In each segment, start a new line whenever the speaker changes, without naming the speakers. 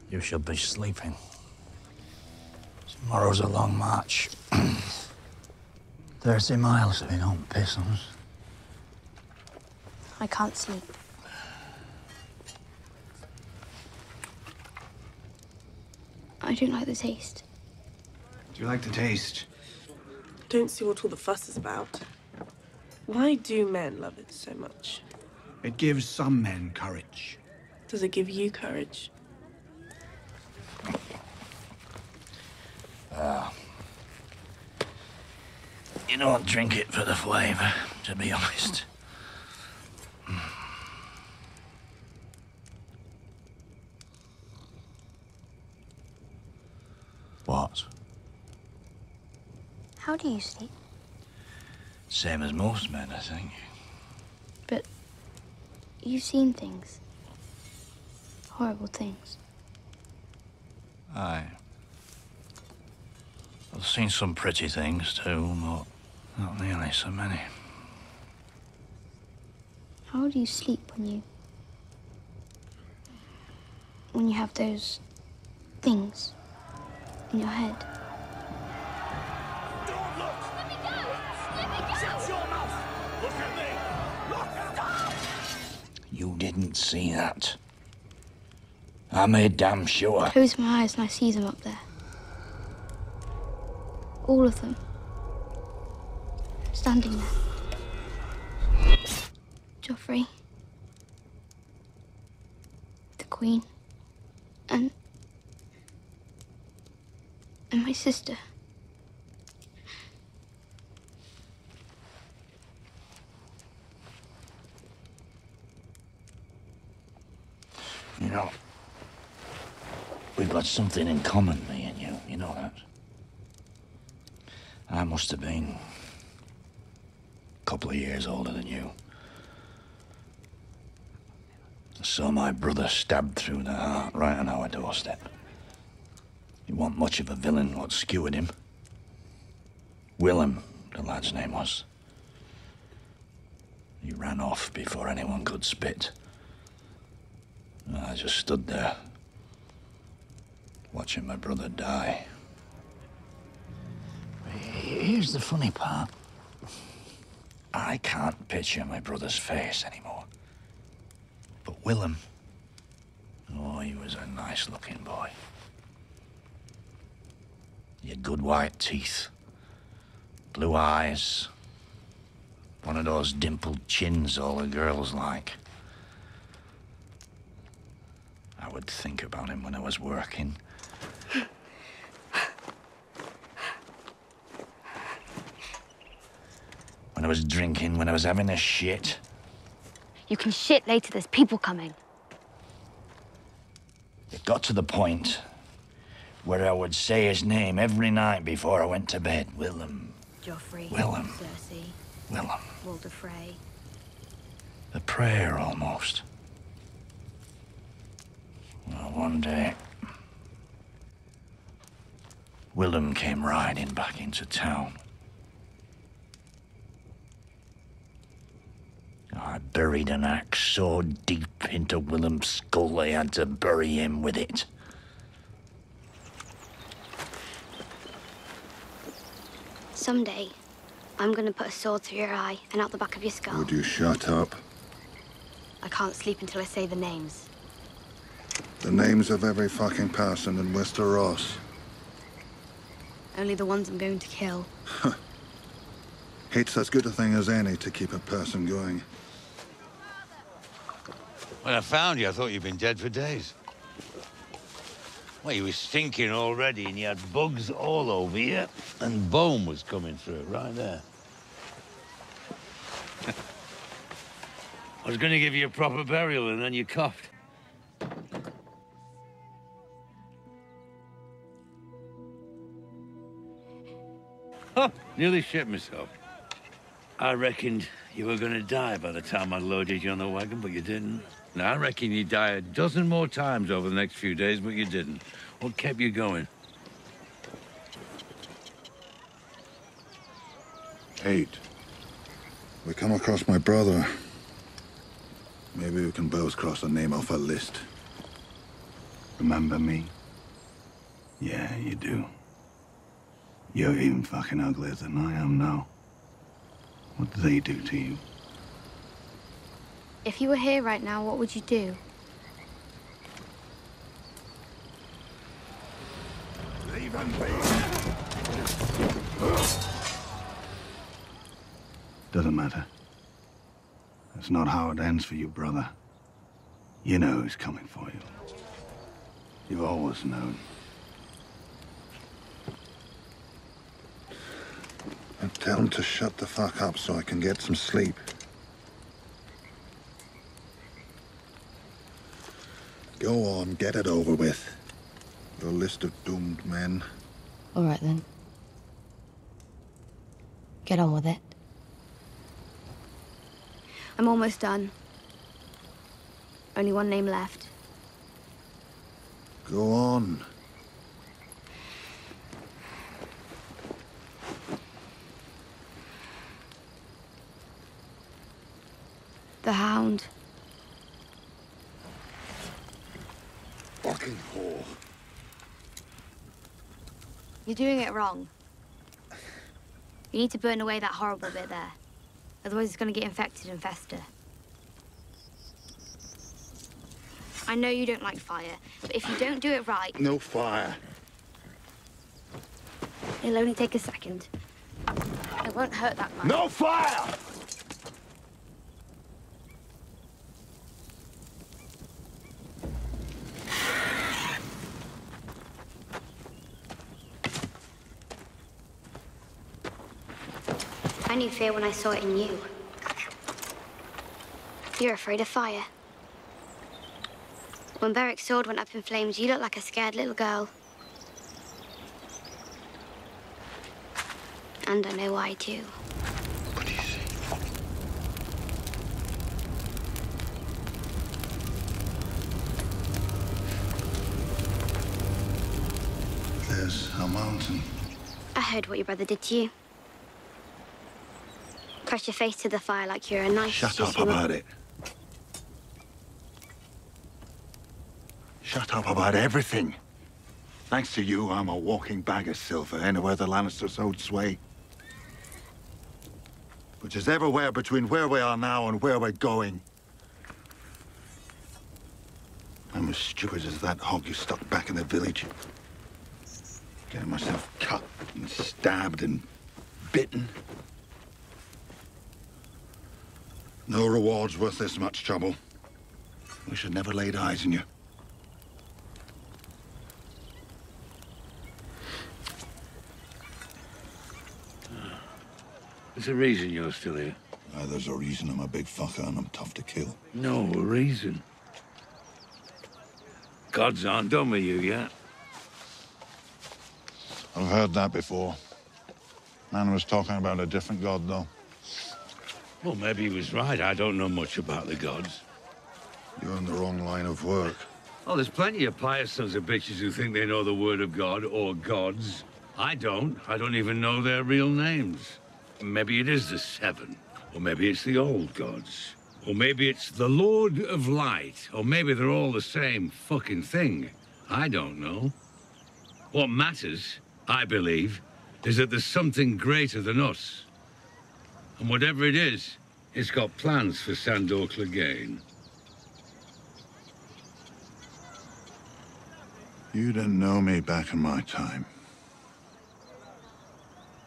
You should be sleeping. Tomorrow's a long march. 30 miles if we don't piss on us.
I can't sleep. I don't like the taste.
Do you like the taste?
Don't see what all the fuss is about. Why do men love it so much?
It gives some men courage.
Does it give you courage?
You don't drink it for the flavour, to be honest. What?
How do you sleep?
Same as most men, I think.
But you've seen things. Horrible things.
Aye. I've seen some pretty things too, but not nearly so many.
How do you sleep when you have those things in your head?
Don't look! Let me go! Let me go! Shut your mouth! Look at me! Look at me!
You didn't see that. I made damn sure.
Close my eyes and I see them up there. All of them. Standing there. Joffrey. The Queen. And my sister.
You know, we've got something in common, me and you. You know that. I must have been a couple of years older than you. I saw my brother stabbed through the heart right on our doorstep. He wasn't much of a villain what skewered him. Willem, the lad's name was. He ran off before anyone could spit. I just stood there, watching my brother die. Here's the funny part. I can't picture my brother's face anymore. But Willem, oh, he was a nice-looking boy. He had good white teeth, blue eyes, one of those dimpled chins all the girls like. I would think about him when I was working. When I was drinking, when I was having a shit.
You can shit later, there's people coming.
It got to the point where I would say his name every night before I went to bed. Willem.
Joffrey.
Willem.
Cersei.
Willem.
Walder Frey.
A prayer, almost. Well, one day, Willem came riding back into town. I buried an axe so deep into Willem's skull I had to bury him with it.
Someday, I'm gonna put a sword through your eye and out the back of your skull.
Would you shut up?
I can't sleep until I say the names.
The names of every fucking person in Westeros.
Only the ones I'm going to kill.
Hate's as good a thing as any to keep a person going.
When I found you, I thought you'd been dead for days. Well, you were stinking already, and you had bugs all over you, and bone was coming through right there. I was going to give you a proper burial, and then you coughed. Huh, nearly shit myself. I reckoned you were going to die by the time I loaded you on the wagon, but you didn't. Now, I reckon you'd die a dozen more times over the next few days, but you didn't. What kept you going?
Hate. We come across my brother. Maybe we can both cross a name off a list.
Remember me? Yeah, you do. You're even fucking uglier than I am now. What did they do to you?
If you were here right now, what would you do?
Leave him be.
Doesn't matter. That's not how it ends for you, brother. You know who's coming for you. You've always known.
And tell him to shut the fuck up so I can get some sleep. Go on, get it over with. Your list of doomed men.
All right, then. Get on with it.
I'm almost done. Only one name left.
Go on.
The Hound.
Fucking whore.
You're doing it wrong. You need to burn away that horrible bit there. Otherwise it's going to get infected and fester. I know you don't like fire, but if you don't do it right...
No fire.
It'll only take a second. It won't hurt that much.
No fire!
I knew fear when I saw it in you. You're afraid of fire. When Beric's sword went up in flames, you looked like a scared little girl. And I know why, too.
There's a mountain.
I heard what your brother did to you. Press your face to the fire like you're a nice...
Shut up about it. Shut up about everything. Thanks to you, I'm a walking bag of silver anywhere the Lannisters hold sway. Which is everywhere between where we are now and where we're going. I'm as stupid as that hog you stuck back in the village. Getting myself cut and stabbed and bitten. No reward's worth this much trouble. We should never laid eyes on you.
There's a reason you're still here.
There's a reason I'm a big fucker and I'm tough to kill.
No reason. Gods aren't done with you yet.
I've heard that before. Man was talking about a different god, though.
Well, maybe he was right. I don't know much about the gods.
You're in the wrong line of work.
Oh, there's plenty of pious sons of bitches who think they know the word of God or gods. I don't. I don't even know their real names. Maybe it is the Seven. Or maybe it's the old gods. Or maybe it's the Lord of Light. Or maybe they're all the same fucking thing. I don't know. What matters, I believe, is that there's something greater than us. And whatever it is, it's got plans for Sandor Clegane.
You didn't know me back in my time.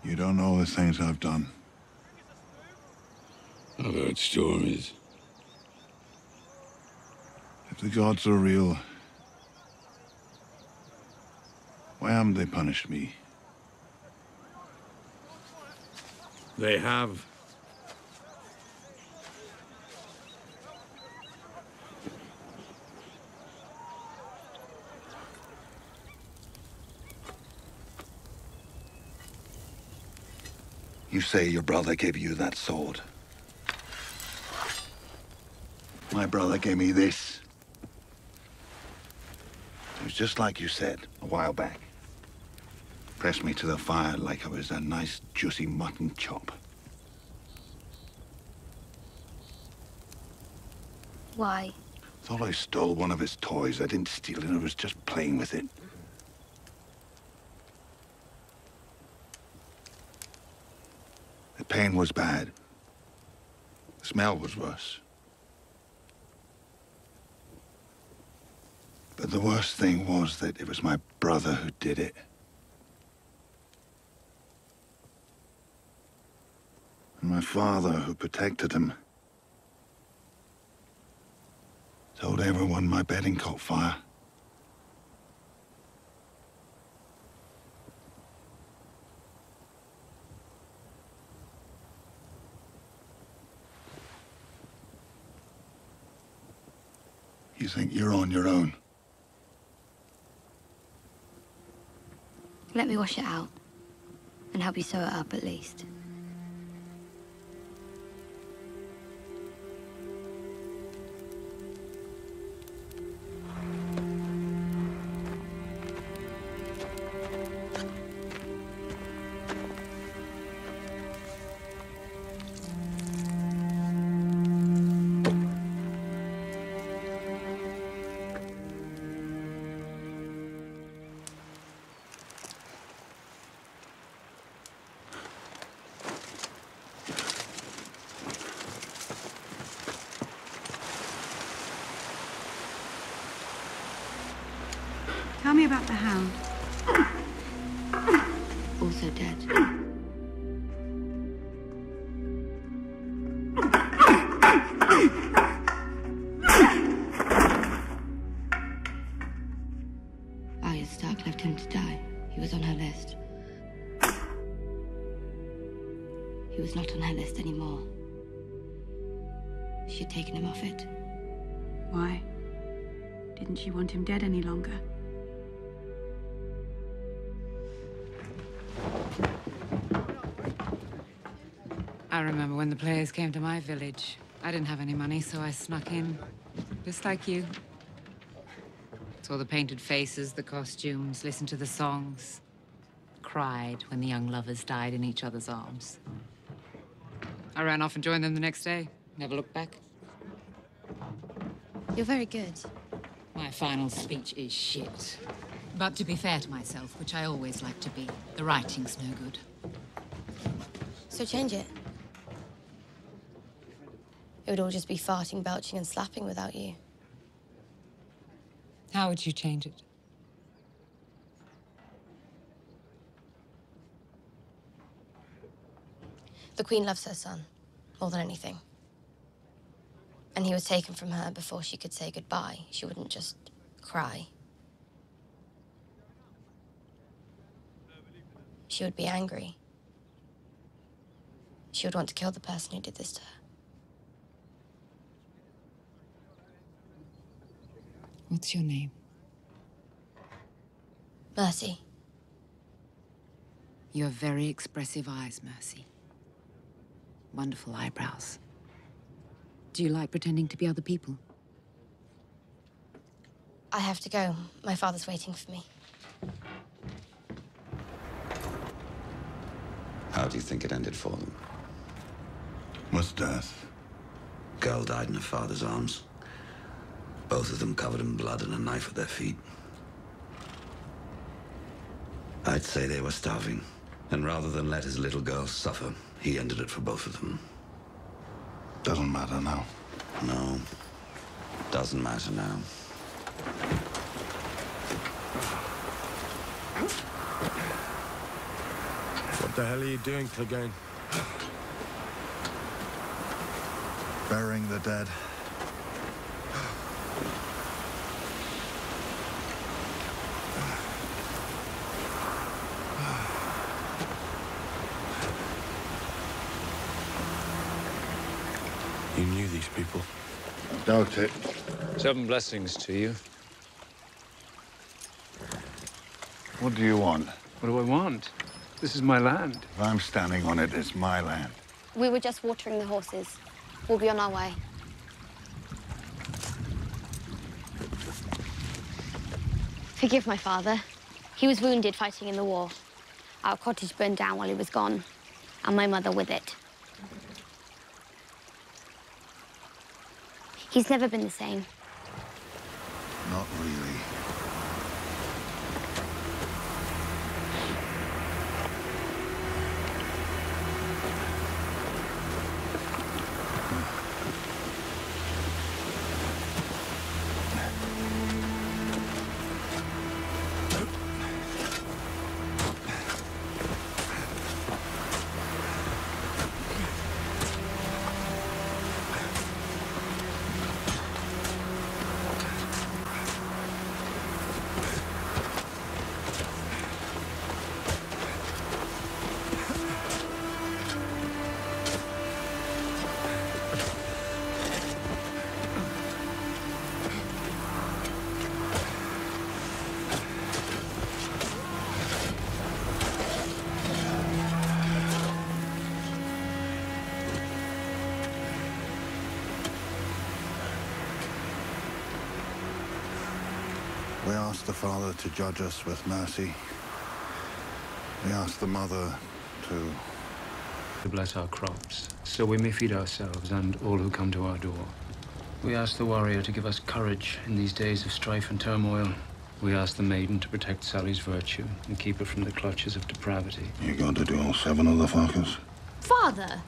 You don't know the things I've done.
I've heard stories.
If the gods are real, why haven't they punished me?
They have.
You say your brother gave you that sword. My brother gave me this. It was just like you said a while back. Pressed me to the fire like I was a nice, juicy mutton chop.
Why?
thought I stole one of his toys. I didn't steal it, I was just playing with it. The pain was bad. The smell was worse. But the worst thing was that it was my brother who did it. And my father, who protected him, told everyone my bedding caught fire. You think you're on your own?
Let me wash it out and help you sew it up at least.
Tell me about the hound.
Also dead. Arya Stark left him to die. He was on her list. He was not on her list anymore. She had taken him off it.
Why? Didn't she want him dead any longer?
I remember when the players came to my village. I didn't have any money, so I snuck in. Just like you. Saw the painted faces, the costumes, listened to the songs. Cried when the young lovers died in each other's arms. I ran off and joined them the next day. Never looked back.
You're very good.
My final speech is shit. But to be fair to myself, which I always like to be, the writing's no good.
So change it. It would all just be farting, belching, and slapping without you.
How would you change it?
The Queen loves her son more than anything. And he was taken from her before she could say goodbye. She wouldn't just cry. She would be angry. She would want to kill the person who did this to her.
What's your name?
Mercy.
You have very expressive eyes, Mercy. Wonderful eyebrows. Do you like pretending to be other people?
I have to go. My father's waiting for me.
How do you think it ended for them?
What's death?
Girl died in her father's arms. Both of them covered in blood and a knife at their feet. I'd say they were starving. And rather than let his little girl suffer, he ended it for both of them.
Doesn't matter now.
No. Doesn't matter now.
What the hell are you doing, Clegane?
Burying the dead.
You knew these people?
Doubt it.
7 blessings to you.
What do you want?
What do I want? This is my land.
If I'm standing on it, it's my land.
We were just watering the horses. We'll be on our way. Forgive my father. He was wounded fighting in the war. Our cottage burned down while he was gone, and my mother with it. He's never been the same.
Not really. We asked the Father to judge us with mercy. We asked the Mother to
bless our crops, so we may feed ourselves and all who come to our door. We ask the warrior to give us courage in these days of strife and turmoil. We ask the maiden to protect Sally's virtue and keep her from the clutches of depravity.
You going to do all 7 of the fuckers?
Father!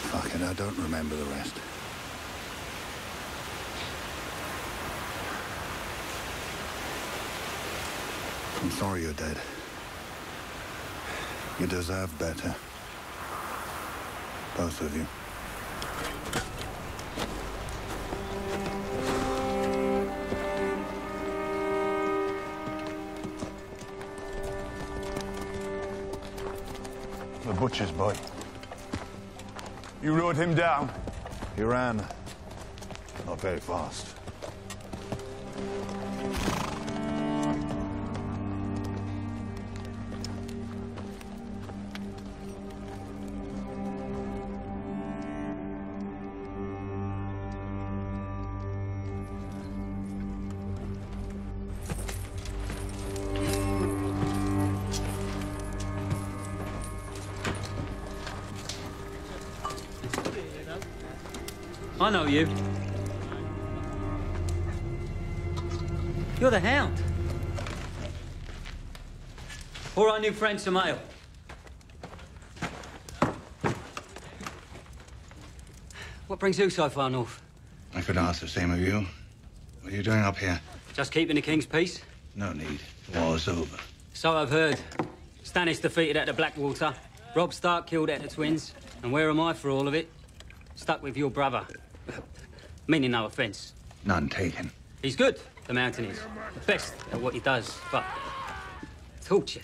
Fuck it, I don't remember the rest. I'm sorry you're dead. You deserve better. Both of you.
The butcher's boy. You rode him down?
He ran. Not very fast.
I know you. You're the Hound. Or our new friend, Samael. What brings you so far north?
I could ask the same of you. What are you doing up here?
Just keeping the king's peace?
No need. War's over.
So I've heard. Stannis defeated at the Blackwater. Robb Stark killed at the Twins. And where am I for all of it? Stuck with your brother. Meaning no offence.
None taken.
He's good, the Mountain is. Best at what he does, but... Torture.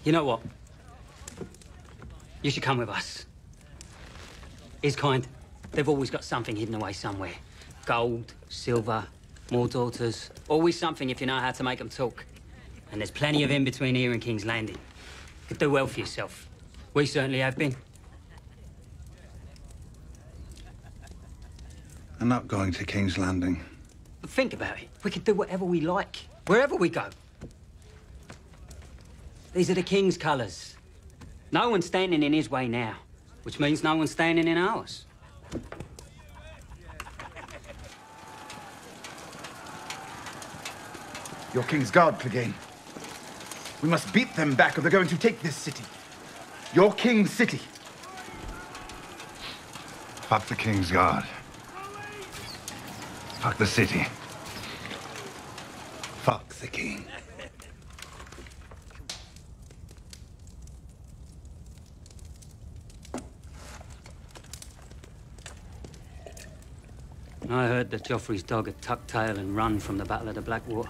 You know what? You should come with us. His kind, they've always got something hidden away somewhere. Gold, silver, more daughters. Always something if you know how to make them talk. And there's plenty of in between here and King's Landing. Could do well for yourself. We certainly have been.
I'm not going to King's Landing.
But think about it. We could do whatever we like, wherever we go. These are the King's colours. No one's standing in his way now, which means no one's standing in ours.
Your King's Guard, Clegane. We must beat them back or they're going to take this city. Your King's city.
Fuck the King's Guard. Fuck the city. Fuck the king.
I heard that Joffrey's dog had tucked tail and run from the Battle of the Blackwater.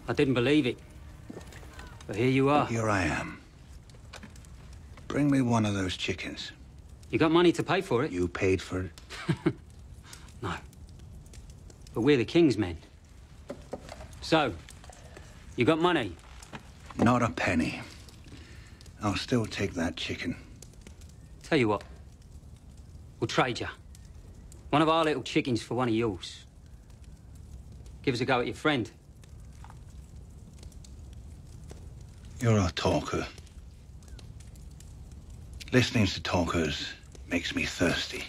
I didn't believe it. But here you are.
Here I am. Bring me one of those chickens.
You got money to pay for it?
You paid for it?
No. But we're the King's men. So, you got money?
Not a penny. I'll still take that chicken.
Tell you what. We'll trade you. One of our little chickens for one of yours. Give us a go at your friend.
You're a talker. Listening to talkers
Makes me thirsty.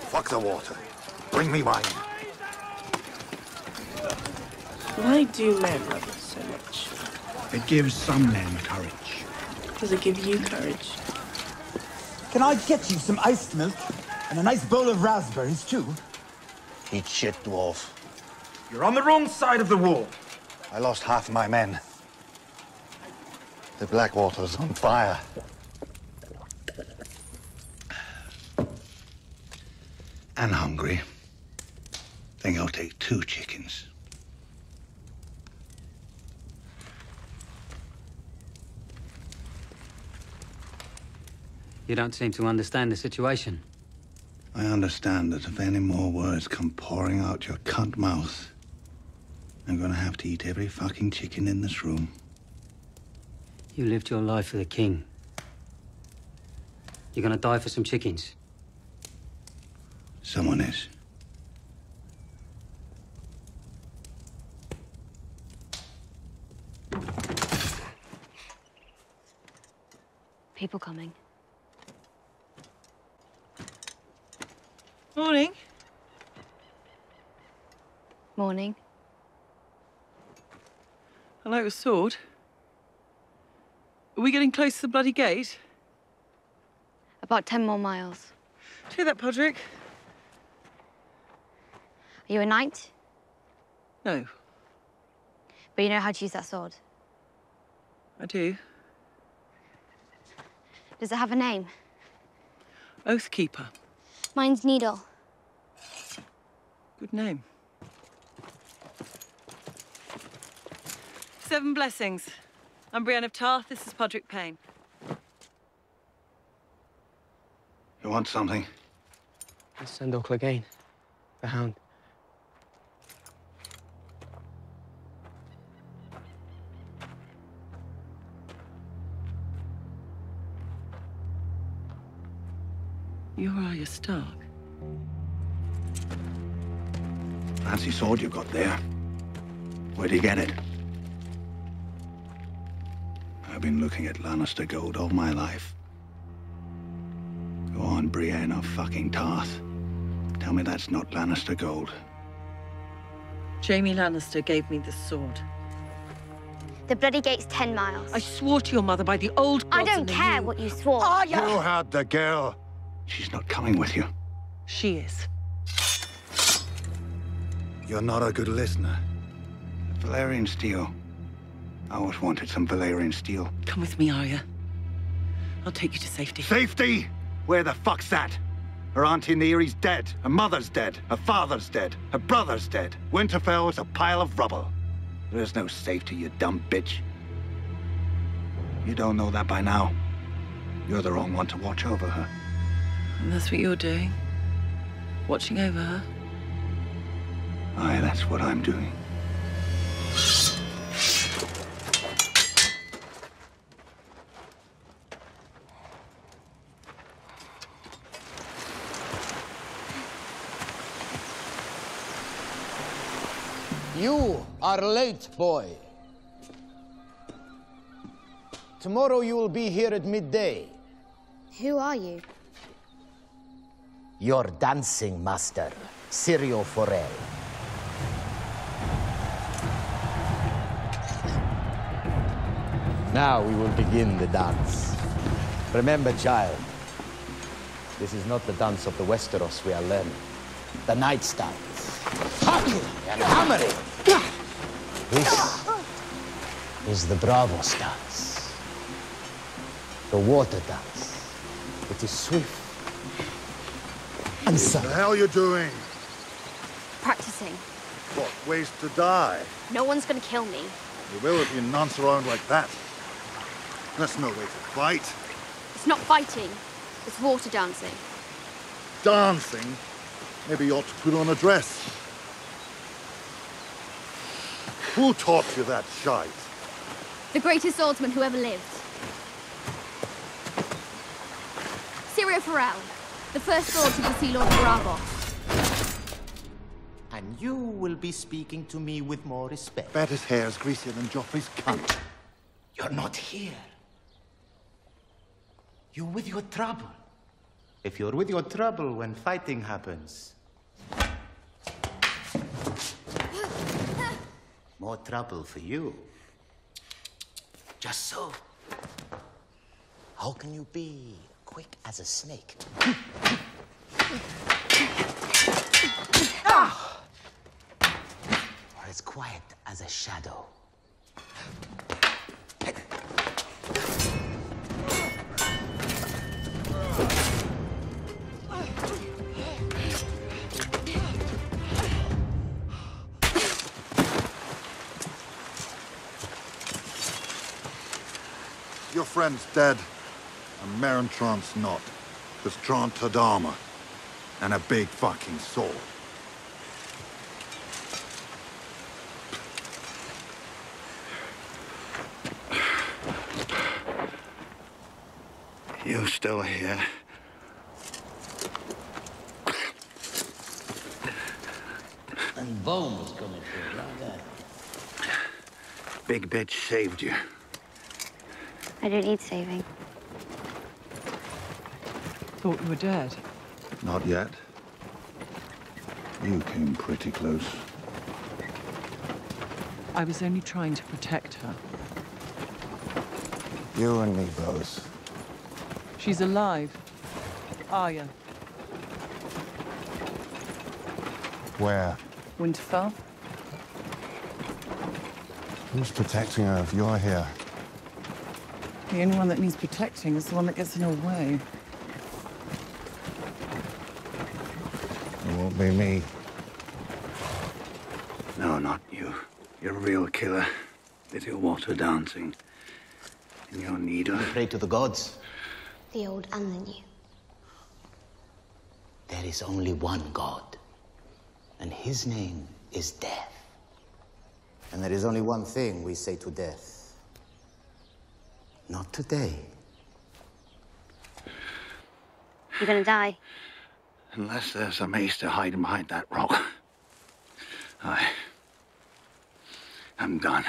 Fuck the water. Bring me wine.
Why do men love it so much?
It gives some men courage.
Does it give you courage?
Can I get you some iced milk? And a nice bowl of raspberries, too?
Eat shit, dwarf.
You're on the wrong side of the wall.
I lost half my men. The Blackwater's on fire.
And hungry. Think I'll take 2 chickens.
You don't seem to understand the situation.
I understand that if any more words come pouring out your cunt mouth, I'm gonna have to eat every fucking chicken in this room.
You lived your life for the king. You're gonna die for some chickens.
Someone is.
People coming.
Morning.
Morning.
I like your sword. Are we getting close to the bloody gate?
About 10 more miles.
Do you hear that, Podrick?
Are you a knight?
No.
But you know how to use that sword?
I do.
Does it have a name?
Oathkeeper.
Mine's Needle.
Good name. 7 blessings. I'm Brienne of Tarth. This is Podrick Payne.
You want something?
It's Sandor Clegane, the Hound.
You're Arya Stark.
Fancy sword you got there. Where'd you get it? I've been looking at Lannister gold all my life. Go on, Brienne of fucking Tarth. Tell me that's not Lannister gold.
Jaime Lannister gave me this sword.
The bloody gate's 10 miles.
I swore to your mother by the old gods.
I don't care what you swore.
You had the girl. She's not coming with you.
She is.
You're not a good listener. Valyrian steel. I always wanted some Valyrian steel.
Come with me, Arya. I'll take you to safety.
Safety? Where the fuck's that? Her auntie Neri's dead. Her mother's dead. Her father's dead. Her brother's dead. Winterfell's a pile of rubble. There's no safety, you dumb bitch. You don't know that by now. You're the wrong one to watch over her.
And that's what you're doing? Watching over her?
Aye, that's what I'm doing.
You are late, boy. Tomorrow you will be here at midday.
Who are you?
Your dancing master, Syrio Forel. Now we will begin the dance. Remember, child, this is not the dance of the Westeros we are learning. The Knight's dance. Hacking and hammering. This is the Bravos dance. The water dance. It is swift. And
What the hell are you doing?
Practicing.
What, ways to die?
No one's gonna kill me.
You will if you nonce around like that. That's no way to fight.
It's not fighting. It's water dancing.
Dancing? Maybe you ought to put on a dress. Who taught you that shite?
The greatest swordsman who ever lived. Syrio Forel, the first sword to the Sea Lord of Braavos.
And you will be speaking to me with more respect.
Bet his hair's greasier than Joffrey's cunt.
You're not here. You're with your trouble. If you're with your trouble when fighting happens, more trouble for you. Just so. How can you be quick as a snake? Or as quiet as a shadow?
Your friend's dead, and Meryn Trant's not. Because Trant had armor, and a big fucking sword.
You still here?
And Bone was coming through, right there.
Big bitch saved you.
I don't need saving.
Thought you were dead.
Not yet. You came pretty close.
I was only trying to protect her.
You and me both.
She's alive. Arya.
Where?
Winterfell.
Who's protecting her if you're here?
The only one that needs protecting is the one that gets in her way.
It won't be me.
No, not you. You're a real killer. With your water dancing. And your needle.
Pray to the gods.
The old and the new.
There is only one God, and his name is death. And there is only one thing we say to death. Not today.
You're gonna die.
Unless there's a maester hiding behind that rock. I'm done.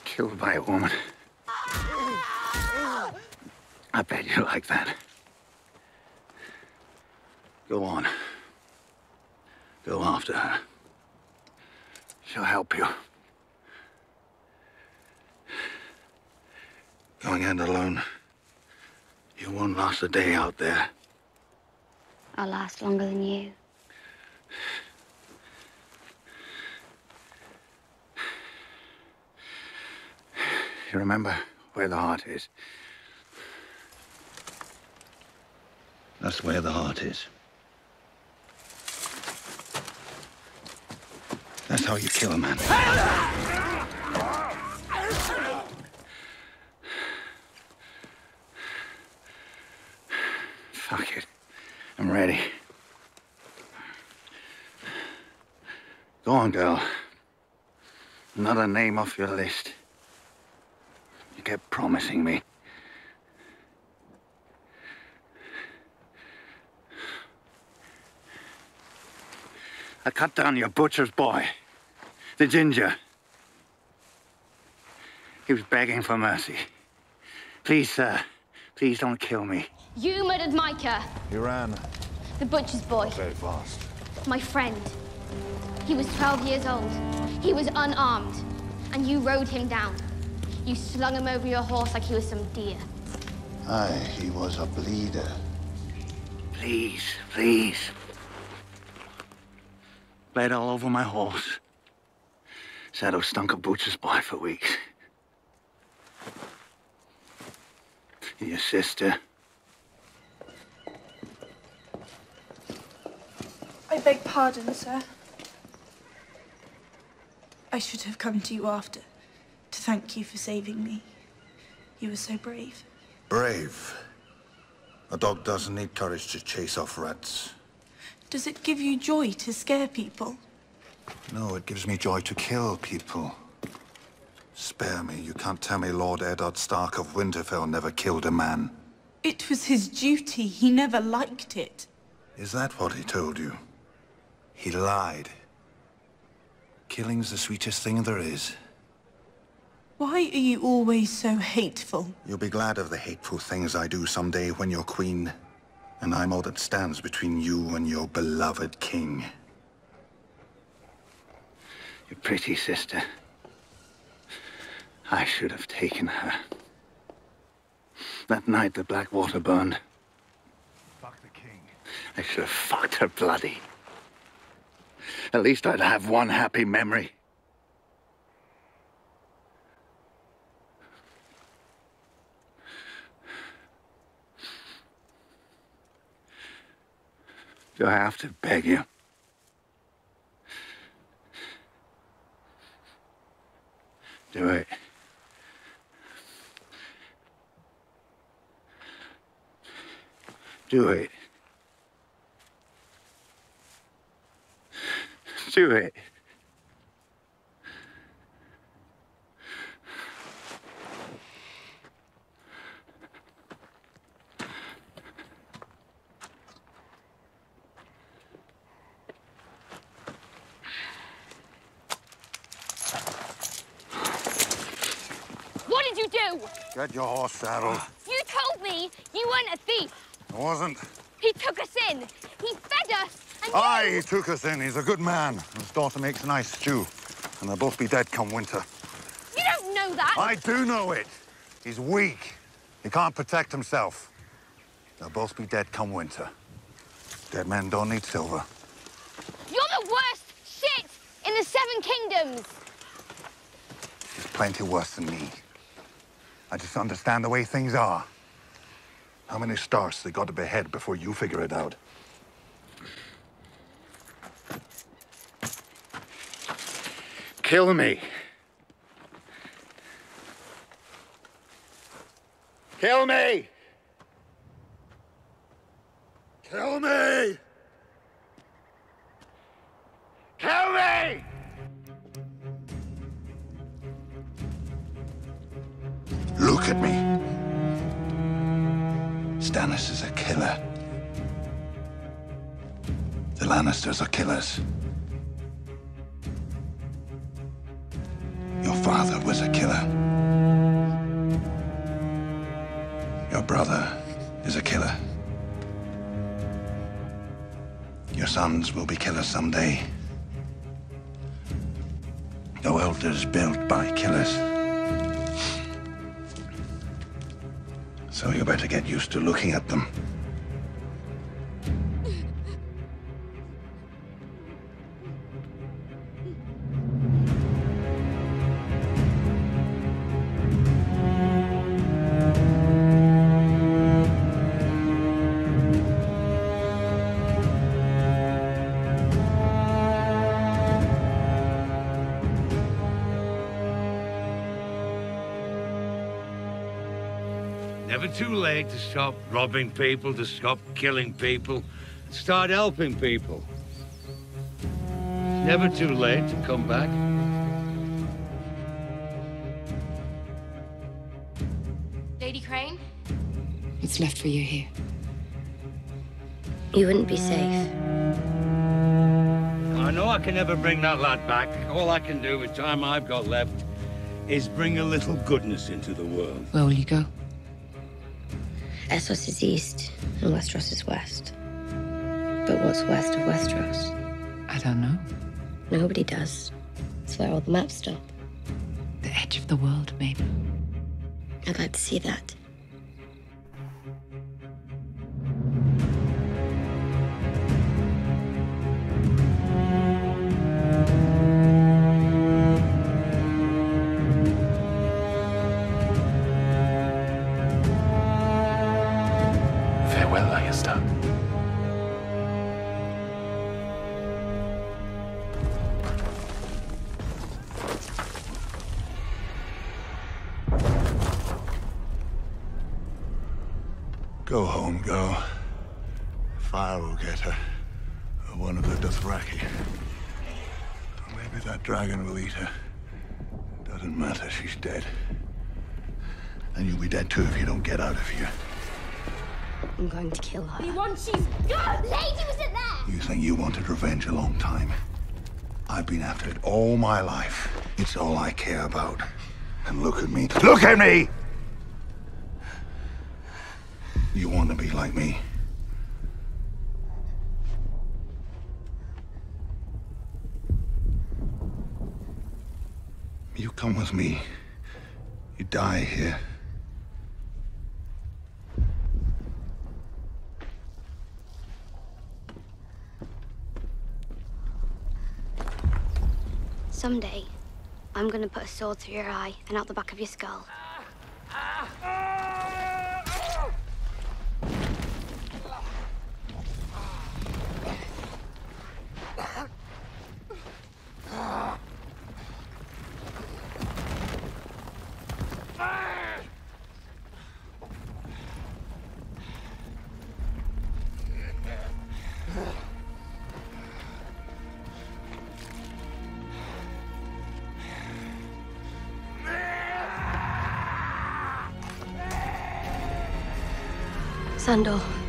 Killed by a woman. I bet you like that. Go on. Go after her. She'll help you. Going in alone. You won't last a day out there.
I'll last longer than you.
You remember where the heart is? That's where the heart is. That's how you kill a man. Fuck it. I'm ready. Go on, girl. Another name off your list. You kept promising me. I cut down your butcher's boy, the ginger. He was begging for mercy. Please, sir, please don't kill me.
You murdered Micah,
He ran.
the butcher's boy,
Very fast.
my friend. He was 12 years old. He was unarmed, and you rode him down. You slung him over your horse like he was some deer.
Aye, he was a bleeder.
Please, please. Bled all over my horse. Saddle stunk of butcher's boy for weeks. Your sister.
I beg pardon, sir. I should have come to you after, to thank you for saving me. You were so brave.
Brave. A dog doesn't need courage to chase off rats.
Does it give you joy to scare people?
No, it gives me joy to kill people. Spare me. You can't tell me Lord Eddard Stark of Winterfell never killed a man.
It was his duty. He never liked it.
Is that what he told you? He lied. Killing's the sweetest thing there is.
Why are you always so hateful?
You'll be glad of the hateful things I do someday when you're queen. And I'm all that stands between you and your beloved king.
Your pretty sister. I should have taken her. That night the Blackwater burned.
Fuck the king.
I should have fucked her bloody. At least I'd have one happy memory. Do I have to beg you? Do it. Do it. Do it.
What did you do?
Get your horse saddled.
You told me you weren't a thief.
I wasn't.
He took us in. He fed us. And
Aye, he took us in. He's a good man. His daughter makes a nice stew. And they'll both be dead come winter.
You don't know that.
I do know it. He's weak. He can't protect himself. They'll both be dead come winter. Dead men don't need silver.
You're the worst shit in the Seven Kingdoms.
He's plenty worse than me. I just understand the way things are. How many stars they got to behead before you figure it out?
Kill me. Kill me!
Kill me!
Kill me!
Look at me. Stannis is a killer. The Lannisters are killers. Your father was a killer. Your brother is a killer. Your sons will be killers someday. The world is built by killers. So you better get used to looking at them.
Never too late to stop robbing people, to stop killing people, start helping people. It's never too late to come back.
Lady Crane?
What's left for you here?
You wouldn't be safe.
I know I can never bring that lad back. All I can do with time I've got left is bring a little goodness into the world.
Where will you go?
Essos is east and Westeros is west. But what's west of Westeros?
I don't know.
Nobody does. It's where all the maps stop.
The edge of the world, maybe.
I'd like to see that.
Farewell, Lannister.
Go home, go. Fire will get her. Or one of the Dothraki. Or maybe that dragon will eat her. Doesn't matter, she's dead. And you'll be dead too if you don't get out of here.
I'm going to kill her.
We want she's gone! Lady was in there!
You think you wanted revenge a long time? I've been after it all my life. It's all I care about. And look at me. Look at me! You want to be like me? You come with me. You die here.
Someday, I'm gonna put a sword through your eye and out the back of your skull.
Sandor.